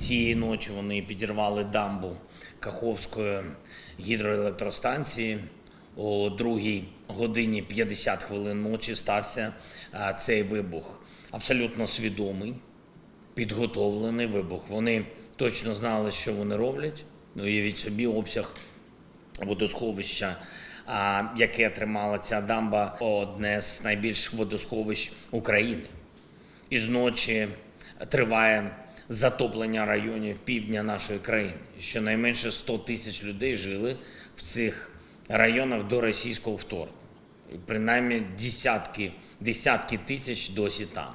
Цієї ночі вони підірвали дамбу Каховської гідроелектростанції. О 2:50 ночі стався цей вибух. Абсолютно свідомий, підготовлений вибух. Вони точно знали, що вони роблять. Уявіть собі обсяг водосховища, яке тримала ця дамба, одне з найбільших водосховищ України. І зночі триває затоплення районів півдня нашої країни. Щонайменше 100 тисяч людей жили в цих районах до російського вторгнення. І принаймні десятки тисяч досі там.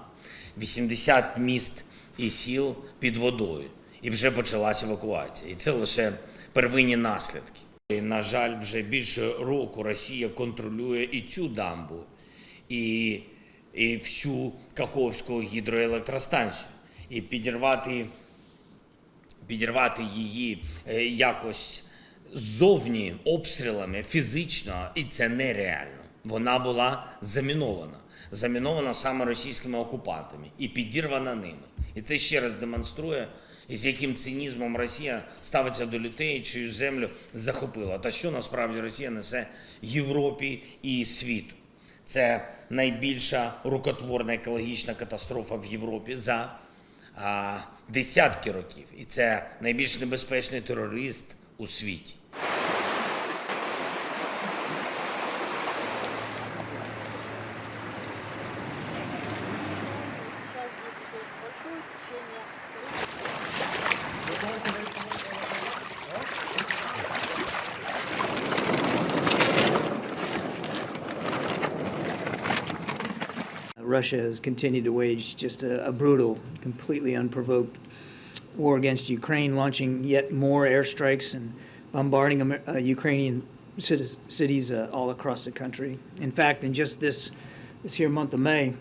80 міст і сіл під водою. І вже почалась евакуація. І це лише первинні наслідки. І, на жаль, вже більше року Росія контролює і цю дамбу, і всю Каховську гідроелектростанцію. І підірвати її якось ззовні обстрілами фізично, і це нереально. Вона була замінована саме російськими окупантами і підірвана ними. І це ще раз демонструє, з яким цинізмом Росія ставиться до людей, чию землю захопила. Та що насправді Росія несе Європі і світу. Це найбільша рукотворна екологічна катастрофа в Європі за десятки років. І це найбільш небезпечний терорист у світі. Russia has continued to wage just a brutal, completely unprovoked war against Ukraine, launching yet more airstrikes and bombarding Ukrainian cities all across the country. In fact, in just this here month of May,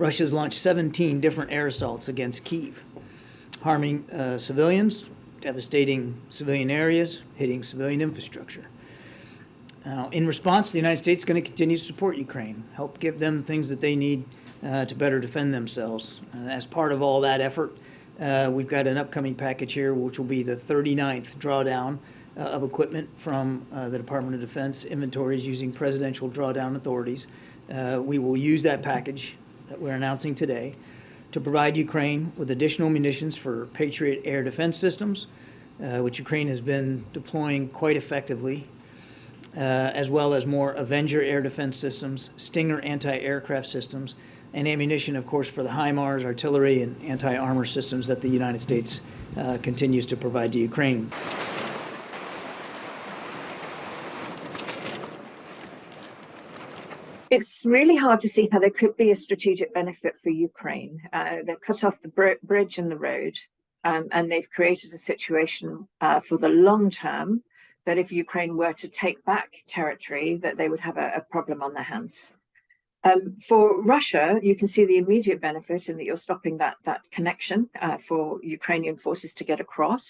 Russia's launched 17 different air assaults against Kyiv, harming civilians, devastating civilian areas, hitting civilian infrastructure. Now, in response, the United States is going to continue to support Ukraine, help give them things that they need to better defend themselves. As part of all that effort, we've got an upcoming package here, which will be the 39th drawdown of equipment from the Department of Defense inventories using presidential drawdown authorities. We will use that package that we're announcing today to provide Ukraine with additional munitions for Patriot air defense systems, which Ukraine has been deploying quite effectively, as well as more Avenger air defense systems, Stinger anti-aircraft systems, and ammunition, of course, for the HIMARS, artillery, and anti-armor systems that the United States continues to provide to Ukraine. It's really hard to see how there could be a strategic benefit for Ukraine. They've cut off the bridge and the road, and they've created a situation for the long term that if Ukraine were to take back territory, that they would have a problem on their hands. For Russia, you can see the immediate benefit in that you're stopping that connection for Ukrainian forces to get across.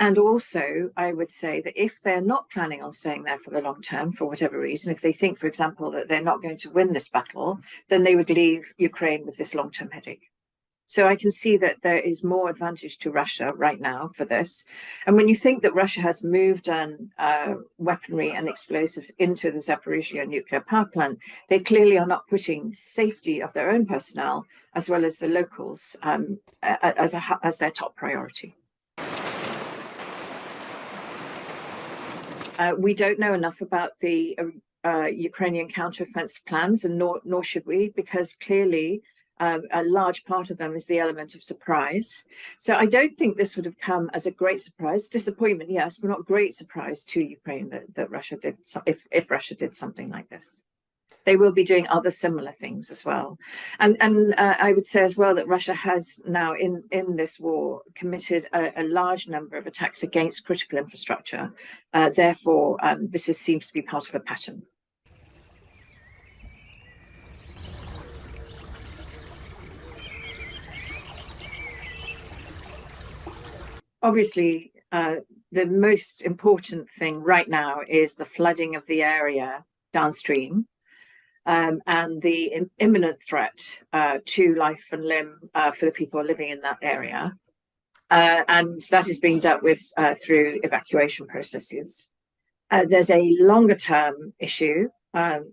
And also, I would say that if they're not planning on staying there for the long term, for whatever reason, if they think, for example, that they're not going to win this battle, then they would leave Ukraine with this long-term headache. So I can see that there is more advantage to Russia right now for this. And when you think that Russia has moved weaponry and explosives into the Zaporizhzhia nuclear power plant, they clearly are not putting safety of their own personnel as well as the locals as their top priority. We don't know enough about the Ukrainian counteroffensive plans, and nor should we, because clearly a large part of them is the element of surprise. So I don't think this would have come as a great surprise. Disappointment, yes, but not great surprise to Ukraine that Russia did, if Russia did something like this. They will be doing other similar things as well. And I would say as well that Russia has now in this war committed a large number of attacks against critical infrastructure. Therefore, this seems to be part of a pattern. Obviously, the most important thing right now is the flooding of the area downstream. And the imminent threat to life and limb for the people living in that area. and that is being dealt with through evacuation processes. There's a longer term issue,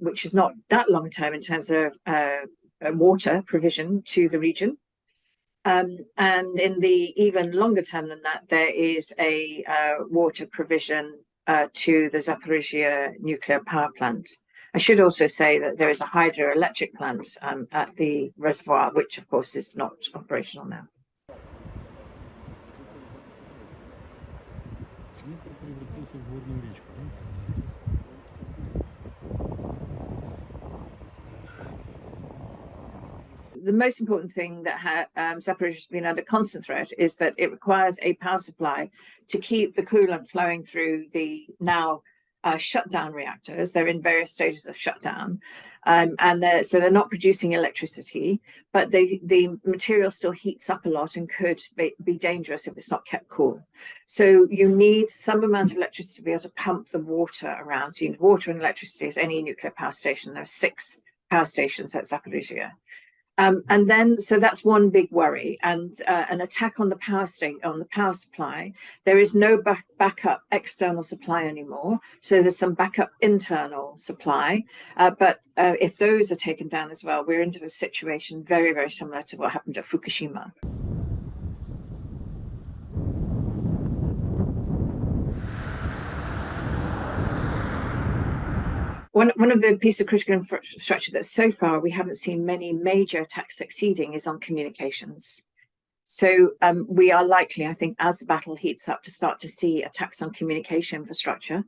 which is not that long term in terms of water provision to the region. And in the even longer term than that, there is a water provision to the Zaporizhia nuclear power plant. I should also say that there is a hydroelectric plant at the reservoir, which of course is not operational now. The most important thing that Zaporizhia has been under constant threat is that it requires a power supply to keep the coolant flowing through the now shutdown reactors. They're in various stages of shutdown, so they're not producing electricity, but the material still heats up a lot and could be dangerous if it's not kept cool. So you need some amount of electricity to be able to pump the water around. So you need water and electricity at any nuclear power station. There are 6 power stations at Zaporizhia. And then, so that's one big worry, and an attack on the power supply. There is no backup external supply anymore. So there's some backup internal supply, but if those are taken down as well, we're into a situation very, very similar to what happened at Fukushima. One of the pieces of critical infrastructure that so far we haven't seen many major attacks succeeding is on communications. So we are likely, I think, as the battle heats up, to start to see attacks on communication infrastructure.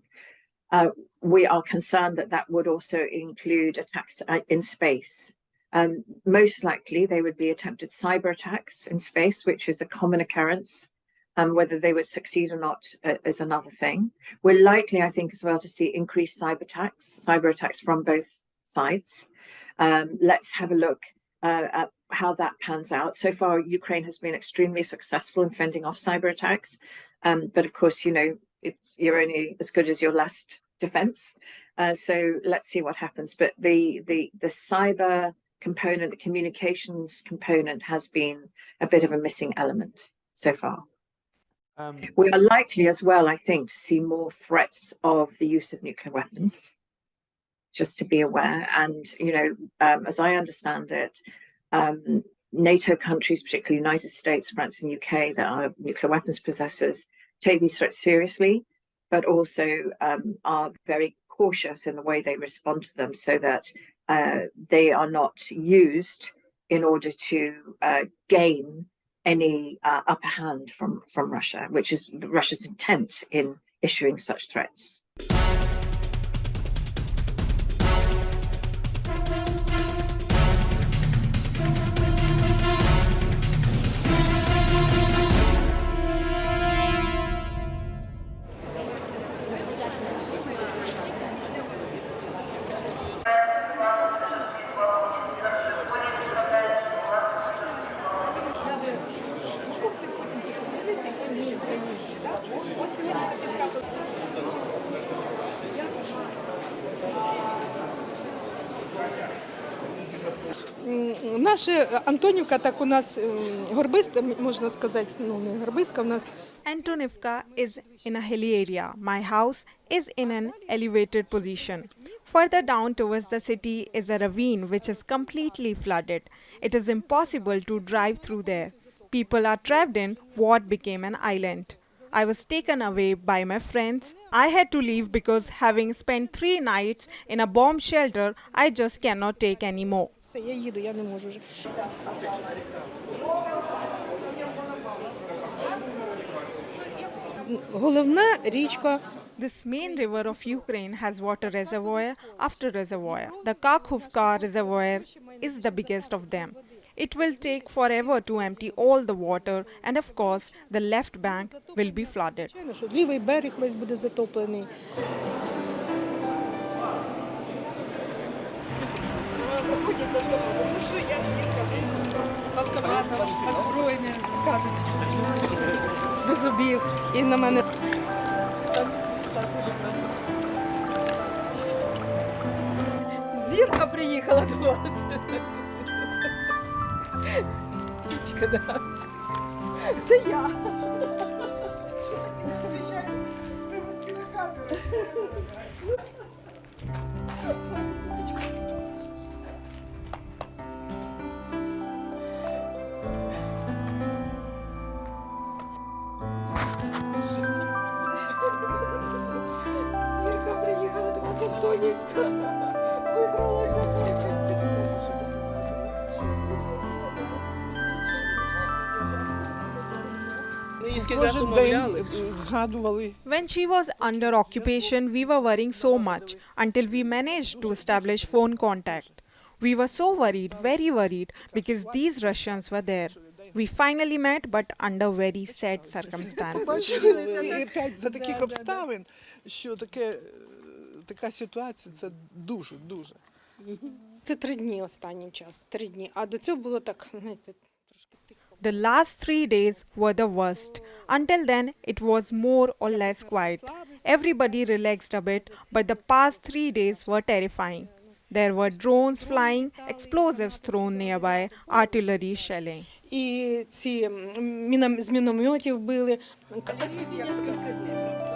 We are concerned that that would also include attacks in space. Most likely, they would be attempted cyber attacks in space, which is a common occurrence. Whether they would succeed or not is another thing. We're likely, I think, as well to see increased cyber attacks from both sides. Let's have a look at how that pans out. So far, Ukraine has been extremely successful in fending off cyber attacks. But of course, you know, you're only as good as your last defense. So let's see what happens. But the cyber component, the communications component, has been a bit of a missing element so far. We are likely as well, I think, to see more threats of the use of nuclear weapons, just to be aware. And, you know, as I understand it, NATO countries, particularly United States, France and UK, that are nuclear weapons possessors, take these threats seriously, but also are very cautious in the way they respond to them, so that they are not used in order to gain any upper hand from Russia, which is Russia's intent in issuing such threats. Наша Антонівка, так у нас горбиста, можна сказати, ну не горбиска у нас. Antonivka is in a hilly area. My house is in an elevated position. Further down towards the city is a ravine which is completely flooded. It is impossible to drive through there. People are trapped in what became an island. I was taken away by my friends. I had to leave because having spent 3 nights in a bomb shelter, I just cannot take any more. Все, я їду, я не можу вже. Головна річка. This main river of Ukraine has water reservoir after reservoir. The Kakhovka reservoir is the biggest of them. It will take forever to empty all the water, and of course, the left bank will be flooded. Лівий берег весь буде затоплений. До зубів. І на мене. Зірка приїхала до вас. Стрічка, да. Це я. Зірка приїхала до нас Антонівська. Вибралася. Кожен день згадували. When she was under occupation, we were worrying so much until we managed to establish phone contact. We were so worried, very worried, because these Russians were there. We finally met, but under very sad circumstances. Бачили, і опять за таких обставин, що така ситуація, це дуже. Це 3 дні останнім часом, 3 дні. А до цього було так, знаєте, трошки тихо. The last 3 days were the worst. Until then, it was more or less quiet. Everybody relaxed a bit, but the past 3 days were terrifying. There were drones flying, explosives thrown nearby, artillery shelling. І ці з мінометів били. Кілька днів.